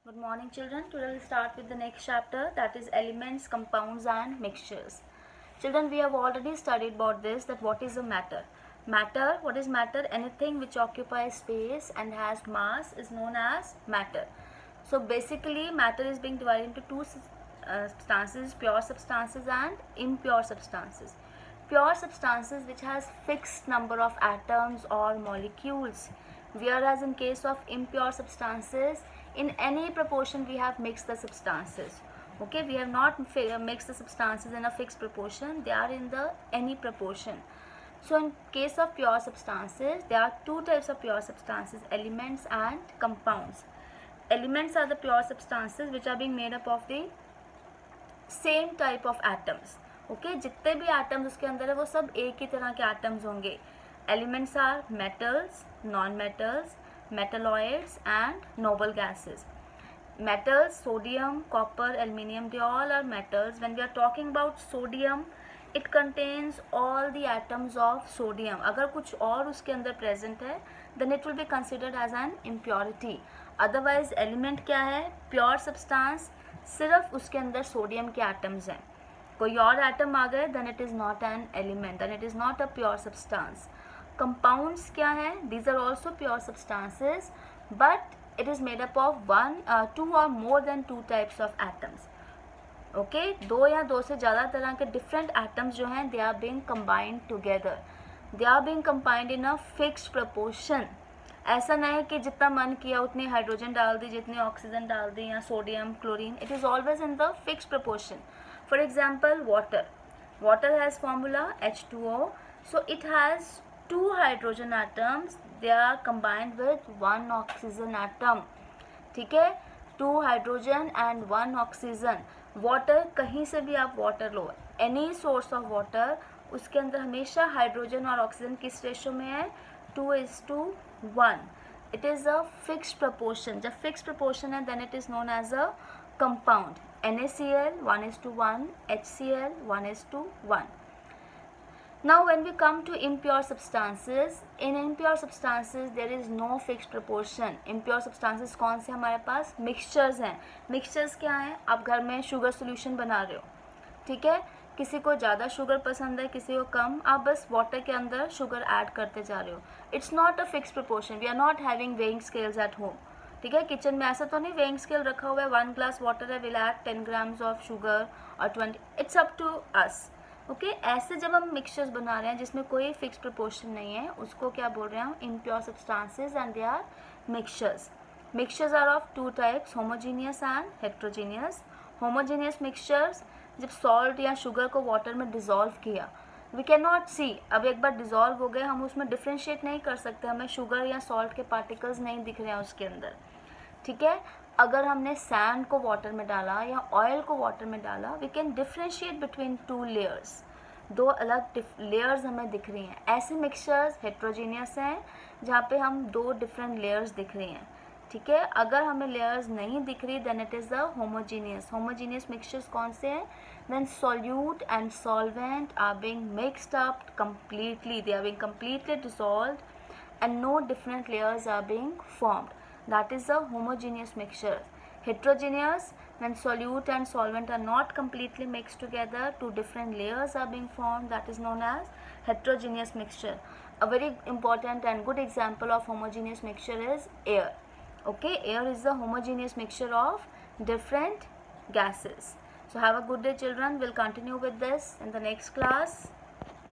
Good morning children. Today we'll start with the next chapter, that is elements, compounds and mixtures. Children, we have already studied about this, that what is a matter. Matter, what is matter? Anything which occupies space and has mass is known as matter. So basically matter is being divided into two substances, pure substances and impure substances. Pure substances which has fixed number of atoms or molecules, whereas in case of impure substances, in any proportion we have mixed the substances. Okay, we have not mixed the substances in a fixed proportion, they are in the any proportion. So in case of pure substances, there are two types of pure substances, elements and compounds. Elements are the pure substances which are being made up of the same type of atoms. Okay, जितने भी atoms उसके अंदर है वो सब एक ही तरह के atoms होंगे. Elements are metals, non-metals, metalloids and noble gases. Metals, sodium, copper, aluminium, they all are metals. When we are talking about sodium, it contains all the atoms of sodium. अगर कुछ और उसके अंदर present है, then it will be considered as an impurity. Otherwise, element क्या है? Pure substance, सिर्फ उसके अंदर सोडियम के atoms हैं. कोई और atom आ गए, then it is not an element, then it is not a pure substance. Compounds क्या है? These are also pure substances, but it is made up of two or more than two types of atoms. Okay, दो या दो से ज़्यादा तरह के different atoms जो हैं, they are being combined together. They are being combined in a fixed proportion. ऐसा नहीं है कि जितना मन किया उतनी हाइड्रोजन डाल दी, जितनी ऑक्सीजन डाल दी या sodium chlorine. It is always in the fixed proportion. For example, water. Water has formula H2O. So it has two hydrogen atoms, they are combined with one oxygen atom. ठीक है, two hydrogen and one oxygen. Water, कहीं से भी आप water low, any source of water, उसके अंदर हमेशा hydrogen और ऑक्सीजन किस रेशो में है? 2:1. It is a fixed proportion. जब fixed proportion है, then it is known as a compound. NaCl 1:1, HCl 1:1. Now when we come to impure substances, in impure substances there is no fixed proportion. Impure substances कौन से हमारे पास? Mixtures हैं. Mixtures क्या हैं? आप घर में शुगर सोल्यूशन बना रहे हो, ठीक है, किसी को ज़्यादा शुगर पसंद है, किसी को कम, आप बस वाटर के अंदर शुगर ऐड करते जा रहे हो. It's not a fix proportion. We are not having weighing scales at home. ठीक है, किचन में ऐसा तो नहीं वेइंग स्केल रखा हुआ है, 1 ग्लास वाटर है, will add 10 grams of sugar और 20. It's up to us. Okay, ऐसे जब हम मिक्सचर्स बना रहे हैं जिसमें कोई फिक्स प्रोपोर्शन नहीं है, उसको क्या बोल रहे हैं हम? Impure substances and they are mixtures. Mixtures are of two types, homogeneous and heterogeneous. Homogeneous mixtures, जब सॉल्ट या शुगर को वाटर में डिज़ोल्व किया, वी कैन नॉट सी, अब एक बार डिज़ोल्व हो गए, हम उसमें डिफ्रेंशिएट नहीं कर सकते, हमें शुगर या सॉल्ट के पार्टिकल्स नहीं दिख रहे हैं उसके अंदर. ठीक है, अगर हमने सैंड को वाटर में डाला या ऑयल को वाटर में डाला, we can differentiate between two layers. दो अलग लेयर्स हमें दिख रही हैं. ऐसे मिक्सचर्स हेट्रोजीनियस हैं जहाँ पे हम दो डिफरेंट लेयर्स दिख रही हैं. ठीक है, अगर हमें लेयर्स नहीं दिख रही, then it is the homogeneous. Homogeneous mixtures कौन से हैं? When solute and solvent are being mixed up completely, they are being completely dissolved and no different layers are being formed. That is a homogeneous mixture. Heterogeneous, when solute and solvent are not completely mixed together, two different layers are being formed, that is known as heterogeneous mixture. A very important and good example of homogeneous mixture is air. Okay, air is a homogeneous mixture of different gases. So have a good day children. We'll continue with this in the next class.